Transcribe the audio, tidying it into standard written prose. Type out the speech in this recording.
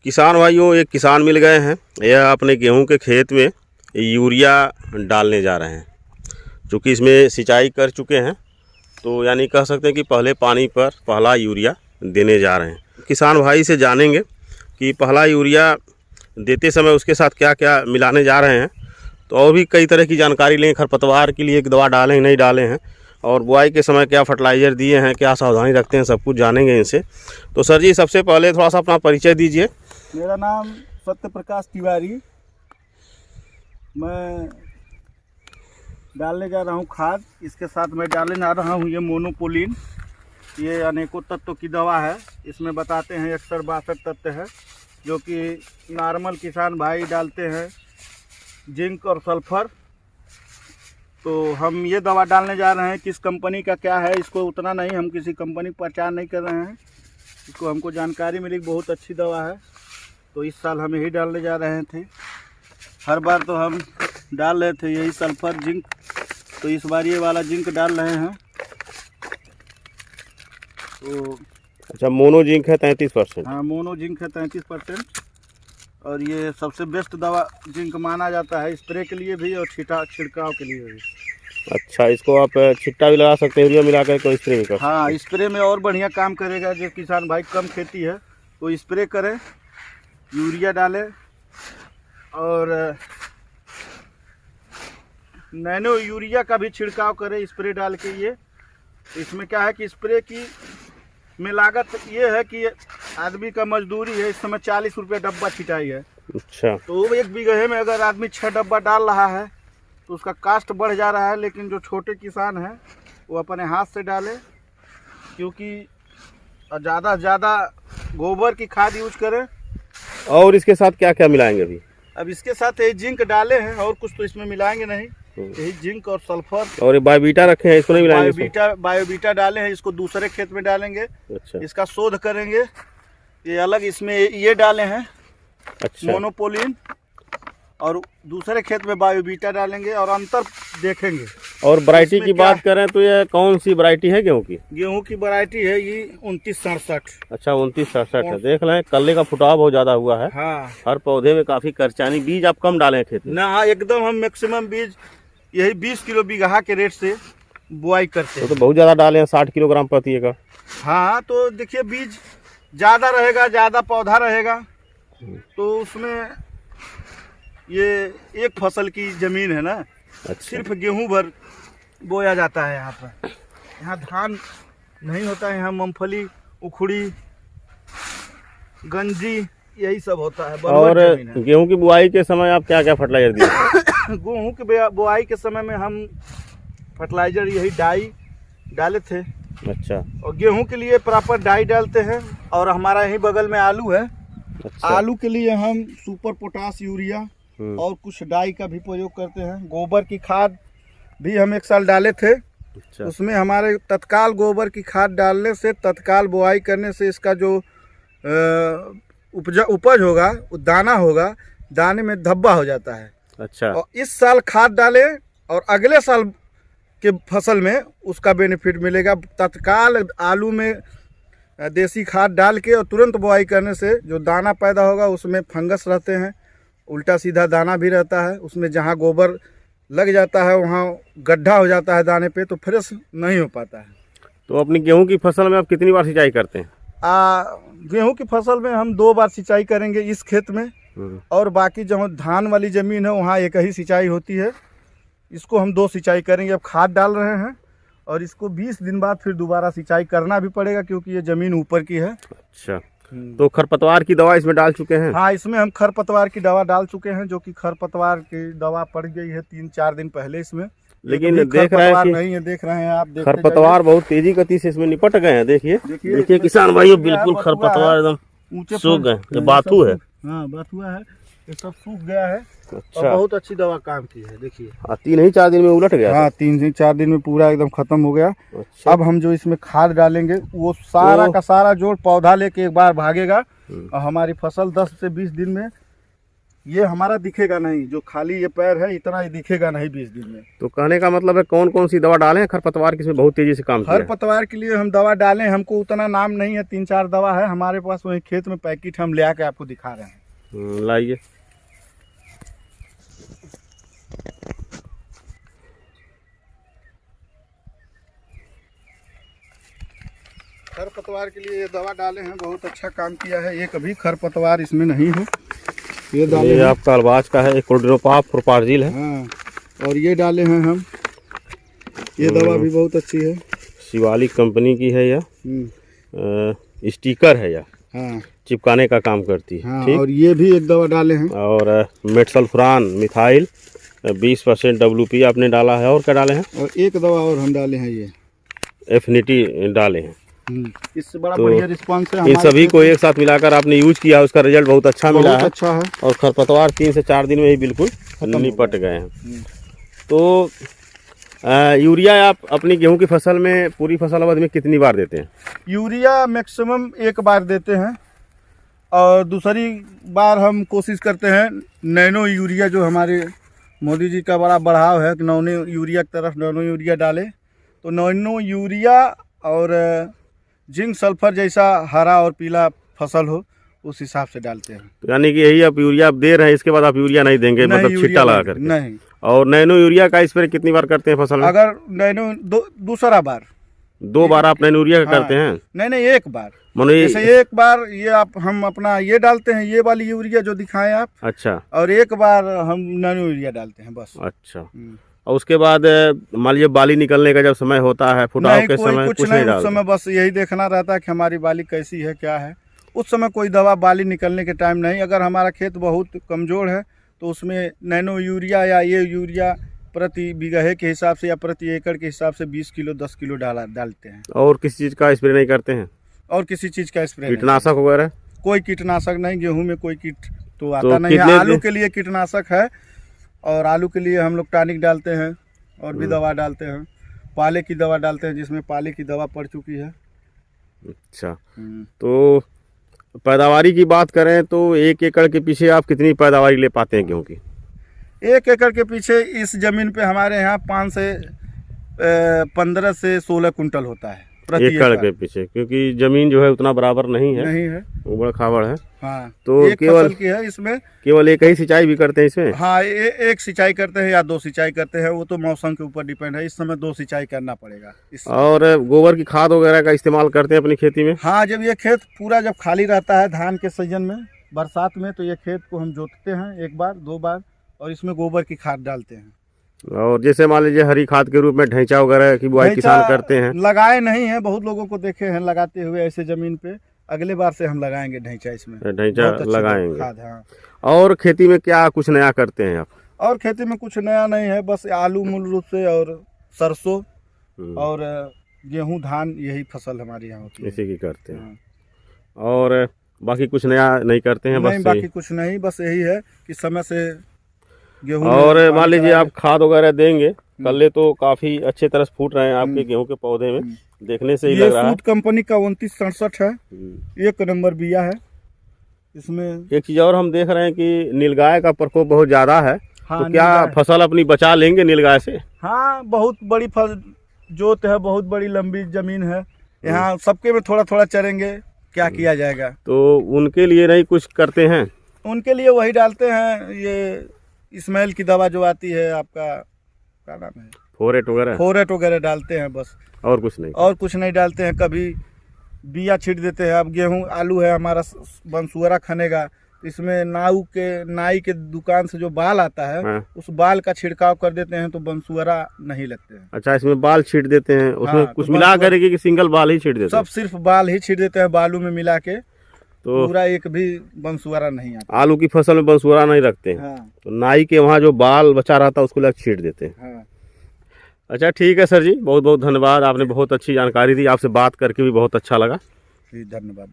किसान भाइयों, एक किसान मिल गए हैं। यह अपने गेहूं के खेत में यूरिया डालने जा रहे हैं। चूँकि इसमें सिंचाई कर चुके हैं तो यानी कह सकते हैं कि पहले पानी पर पहला यूरिया देने जा रहे हैं। किसान भाई से जानेंगे कि पहला यूरिया देते समय उसके साथ क्या क्या मिलाने जा रहे हैं, तो और भी कई तरह की जानकारी लेंगे। खरपतवार के लिए एक दवा डालें हैं नहीं डाले हैं, और बुआई के समय क्या फर्टिलाइज़र दिए हैं, क्या सावधानी रखते हैं, सब कुछ जानेंगे इनसे। तो सर जी, सबसे पहले थोड़ा सा अपना परिचय दीजिए। मेरा नाम सत्य प्रकाश तिवारी। मैं डालने जा रहा हूँ खाद। इसके साथ मैं डालने जा रहा हूँ ये मोनोपोलिन। ये अनेकों तत्व की दवा है। इसमें बताते हैं 61-62 तत्व है, जो कि नॉर्मल किसान भाई डालते हैं, जिंक और सल्फर। तो हम ये दवा डालने जा रहे हैं। किस कंपनी का क्या है इसको उतना नहीं, हम किसी कंपनी का प्रचार नहीं कर रहे हैं। इसको हमको जानकारी मिली, बहुत अच्छी दवा है, तो इस साल हम यही डालने जा रहे थे। हर बार तो हम डाल रहे थे यही सल्फर जिंक, तो इस बार ये वाला जिंक डाल रहे हैं। तो अच्छा, मोनो जिंक है 33%। हाँ, मोनो जिंक है 33%। और ये सबसे बेस्ट दवा जिंक माना जाता है, स्प्रे के लिए भी और छिड़काव के लिए भी। अच्छा, इसको आप छिट्टा भी लगा सकते हैं, यूरिया मिलाकर कोई स्प्रे भी कर सकते हैं। हाँ, स्प्रे में और बढ़िया काम करेगा। जो किसान भाई कम खेती है तो स्प्रे करें, यूरिया डालें और नैनो यूरिया का भी छिड़काव करें स्प्रे डाल के। ये इसमें क्या है कि स्प्रे की में लागत ये है कि आदमी का मजदूरी है। इस समय 40 रुपये डब्बा छिटाई है। अच्छा, तो 1 बीघे में अगर आदमी 6 डब्बा डाल रहा है तो उसका कास्ट बढ़ जा रहा है। लेकिन जो छोटे किसान हैं वो अपने हाथ से डालें, क्योंकि ज़्यादा से ज़्यादा गोबर की खाद यूज करें। और इसके साथ क्या क्या मिलाएंगे अभी? अब इसके साथ ये जिंक डाले हैं, और कुछ तो इसमें मिलाएंगे नहीं, यही जिंक और सल्फर। और ये बायोबीटा रखे हैं, इसको नहीं मिलाएंगे? बायोबीटा डाले हैं, इसको दूसरे खेत में डालेंगे। अच्छा, इसका शोध करेंगे। ये अलग इसमें ये डाले हैं अच्छा, मोनोपोलिन, और दूसरे खेत में बायोबीटा डालेंगे और अंतर देखेंगे। और वैरायटी की बात करें तो ये कौन सी वैरायटी है गेहूं की? गेहूं की वैरायटी है ये 2967। अच्छा, 2967 है। देख लें, कल्ले का फुटाव बहुत ज्यादा हुआ है। हाँ, हर पौधे में काफी करचानी। बीज आप कम डालें खेत में? ना, एकदम हम मैक्सिमम बीज यही 20 किलो बीघा के रेट से बुआई करते हैं। तो बहुत ज्यादा डाले हैं, 60 किलोग्राम प्रति एकड़। हाँ, तो देखिए बीज ज़्यादा रहेगा, ज़्यादा पौधा रहेगा, तो उसमें ये एक फसल की ज़मीन है ना। अच्छा, सिर्फ गेहूं भर बोया जाता है यहाँ पर। यहाँ धान नहीं होता है, यहाँ मूंगफली, उखड़ी, गंजी, यही सब होता है। और गेहूं की बुआई के समय आप क्या क्या फर्टिलाइजर दिए? गेहूं की बुआई के समय में हम फर्टिलाइजर यही डाई डाले थे। अच्छा, और गेहूं के लिए प्रॉपर डाई डालते हैं। और हमारा यही बगल में आलू है। अच्छा, आलू के लिए हम सुपर पोटास यूरिया और कुछ डाई का भी प्रयोग करते हैं। गोबर की खाद भी हम 1 साल डाले थे। अच्छा, उसमें हमारे तत्काल गोबर की खाद डालने से, तत्काल बुआई करने से इसका जो उपज होगा, दाना होगा, दाने में धब्बा हो जाता है। अच्छा, और इस साल खाद डालें और अगले साल के फसल में उसका बेनिफिट मिलेगा। तत्काल आलू में देसी खाद डाल के और तुरंत बुआई करने से जो दाना पैदा होगा उसमें फंगस रहते हैं, उल्टा सीधा दाना भी रहता है। उसमें जहाँ गोबर लग जाता है वहाँ गड्ढा हो जाता है दाने पे, तो फ्रेश नहीं हो पाता है। तो अपनी गेहूं की फसल में आप कितनी बार सिंचाई करते हैं? गेहूं की फसल में हम 2 बार सिंचाई करेंगे इस खेत में, और बाकी जहाँ धान वाली ज़मीन है वहाँ एक ही सिंचाई होती है। इसको हम 2 सिंचाई करेंगे। अब खाद डाल रहे हैं और इसको 20 दिन बाद फिर दोबारा सिंचाई करना भी पड़ेगा, क्योंकि ये ज़मीन ऊपर की है। अच्छा, तो खरपतवार की दवा इसमें डाल चुके हैं? हाँ, इसमें हम खरपतवार की दवा डाल चुके हैं, जो कि खरपतवार की दवा पड़ गई है 3-4 दिन पहले इसमें। लेकिन देख रहे हैं कि नहीं है, देख रहे हैं आप, खरपतवार बहुत तेजी गति से इसमें निपट गए हैं। देखिए किसान भाइयों, बिल्कुल खरपतवार एकदम सूख गए। ये बाथू है। हाँ, बाथुआ है, ये सब सूख गया है। अच्छा, और बहुत अच्छी दवा काम की है। देखिए 3-4 दिन में उलट गया। हाँ, 3-4 दिन में पूरा एकदम खत्म हो गया। अच्छा, अब हम जो इसमें खाद डालेंगे वो सारा का सारा जोड़ पौधा लेके एक बार भागेगा, और हमारी फसल 10 से 20 दिन में ये हमारा दिखेगा नहीं, जो खाली ये पैर है इतना ही दिखेगा नहीं 20 दिन में। तो कहने का मतलब है कौन कौन सी दवा डालें खरपतवार की, इसमें बहुत तेजी से काम किया है? खरपतवार के लिए हम दवा डालें, हमको उतना नाम नहीं है, 3-4 दवा है हमारे पास, वही खेत में पैकेट हम ले आके आपको दिखा रहे हैं। लाइए। खरपतवार के लिए ये दवा डाले हैं, बहुत अच्छा काम किया है। ये कभी खरपतवार इसमें नहीं हो, ये डाले ये आपका अलबाज का है, एक कोल्ड्रोपाप प्रोपार्जिल है। हाँ, और ये डाले हैं हम, ये दवा भी बहुत अच्छी है, शिवालिक कंपनी की है यह। स्टिकर है यह, हाँ चिपकाने का काम करती है। हाँ, ठीक। और ये भी एक दवा डाले हैं, और मेटसल्फुरान मिथाइल 20% WP आपने डाला है। और क्या डाले हैं? और एक दवा और हम डाले हैं, ये एफिनिटी डाले हैं। इससे बड़ा तो बढ़िया रिस्पांस है। इन सभी को एक साथ मिलाकर आपने यूज किया, उसका रिजल्ट बहुत अच्छा मिला बहुत है। अच्छा है, और खरपतवार 3 से 4 दिन में ही बिल्कुल निपट गए हैं। तो यूरिया आप अपनी गेहूं की फसल में, पूरी फसल अवधि में कितनी बार देते हैं? यूरिया मैक्सिमम 1 बार देते हैं, और दूसरी बार हम कोशिश करते हैं नैनो यूरिया, जो हमारे मोदी जी का बड़ा बढ़ाव है कि नैनो यूरिया की तरफ नैनो यूरिया डाले, तो नैनो यूरिया और जिंक सल्फर जैसा हरा और पीला फसल हो उस हिसाब से डालते हैं। तो यानी कि यही आप यूरिया आप दे रहे हैं, इसके बाद आप यूरिया नहीं देंगे? नहीं, मतलब छिट्टा लगा करके? नहीं। और नैनो यूरिया का स्प्रे कितनी बार करते हैं फसल में? अगर नैनो दूसरा बार 2 बार आप नैनो यूरिया का हाँ, करते हैं? नहीं 1 बार। मानो जैसे 1 बार ये हम अपना ये डालते हैं, ये वाली यूरिया जो दिखाएं आप, अच्छा। और 1 बार हम नैनो यूरिया डालते हैं बस। अच्छा। और उसके बाद मान लीजिए बाली निकलने का जब समय होता है, फुटाव के समय कुछ नहीं उस डालते? समय बस यही देखना रहता है कि हमारी बाली कैसी है, क्या है। उस समय कोई दवा बाली निकलने के टाइम नहीं। अगर हमारा खेत बहुत कमज़ोर है तो उसमें नैनो यूरिया या ये यूरिया प्रति बीघे के हिसाब से या प्रति एकड़ के हिसाब से 20 किलो 10 किलो डालते हैं। और किसी चीज़ का स्प्रे नहीं करते हैं? और किसी चीज़ का स्प्रे कीटनाशक वगैरह? कोई कीटनाशक नहीं, गेहूं में कोई कीट तो आता नहीं है। आलू के लिए कीटनाशक है, और आलू के लिए हम लोग टॉनिक डालते हैं, और भी दवा डालते हैं, पाले की दवा डालते हैं, जिसमें पाले की दवा पड़ चुकी है। अच्छा। तो पैदावारी की बात करें तो 1 एकड़ के पीछे आप कितनी पैदावारी ले पाते हैं गेहूं की? 1 एकड़ के पीछे इस जमीन पे हमारे यहाँ 15 से 16 कुंटल होता है प्रति एकड़ के पीछे, क्योंकि जमीन जो है उतना बराबर नहीं है, उबड़ खाबड़ है। हाँ, तो एक फसल की है, इसमें केवल एक ही सिंचाई भी करते हैं इसमें? हाँ, एक सिंचाई करते हैं या 2 सिंचाई करते हैं, वो तो मौसम के ऊपर डिपेंड है। इस समय 2 सिंचाई करना पड़ेगा। और गोबर की खाद वगैरह का इस्तेमाल करते हैं अपनी खेती में? हाँ, जब ये खेत पूरा जब खाली रहता है धान के सीजन में, बरसात में, तो ये खेत को हम जोतते हैं 1 बार 2 बार, और इसमें गोबर की खाद डालते हैं। और जैसे मान लीजिए हरी खाद के रूप में ढैंचा वगैरह की बुआई किसान करते हैं? लगाए नहीं है, बहुत लोगों को देखे हैं लगाते हुए ऐसे जमीन पे। अगले बार से हम लगाएंगे ढैंचा, इसमें ढैंचा लगाएंगे। खाद। हाँ। और खेती में क्या कुछ नया करते हैं आप? और खेती में कुछ नया नहीं है, बस आलू मूल रूप से, और सरसों और गेहूं धान, यही फसल हमारे यहाँ होती है, इसी की करते हैं। और बाकी कुछ नया नहीं करते हैं? नहीं, बाकी कुछ नहीं, बस यही है कि समय से गेहूं। और मान लीजिए आप खाद वगैरह देंगे, कल्ले तो काफी अच्छे तरह से फूट रहे हैं आपके गेहूं के पौधे में, देखने से ही लग रहा है। सूद कंपनी का 2967 है, 1 नंबर बिया है इसमें। एक चीज और हम देख रहे हैं कि नीलगाय का प्रकोप बहुत ज्यादा है। हाँ, तो क्या फसल अपनी बचा लेंगे नीलगाय से? हाँ, बहुत बड़ी जोत है, बहुत बड़ी लंबी जमीन है, यहाँ सबके में थोड़ा थोड़ा चरेंगे, क्या किया जाएगा। तो उनके लिए नहीं कुछ करते हैं? उनके लिए वही डालते हैं, ये स्मेल की दवा जो आती है, आपका क्या नाम है, फोरेट वगैरह डालते हैं बस, और कुछ नहीं डालते हैं। कभी बिया छीट देते हैं। अब गेहूं आलू है हमारा, बंसुअरा खनेगा, इसमें नाई के दुकान से जो बाल आता है, हाँ। उस बाल का छिड़काव कर देते हैं तो बंसुअरा नहीं लगते हैं। अच्छा, इसमें बाल छीट देते हैं, उसमें हाँ, कुछ तो मिला करके कि सिंगल बाल ही छीट देते हैं? सब सिर्फ बाल ही छीट देते हैं, बालू में मिला के, तो पूरा एक भी बंसुअरा नहीं आता। आलू की फसल में बंसुअरा नहीं रखते हैं। हाँ। तो नाई के वहाँ जो बाल बचा रहता है उसको लग छीट देते हैं। हाँ। अच्छा, ठीक है सर जी, बहुत बहुत धन्यवाद, आपने बहुत अच्छी जानकारी दी, आपसे बात करके भी बहुत अच्छा लगा। धन्यवाद।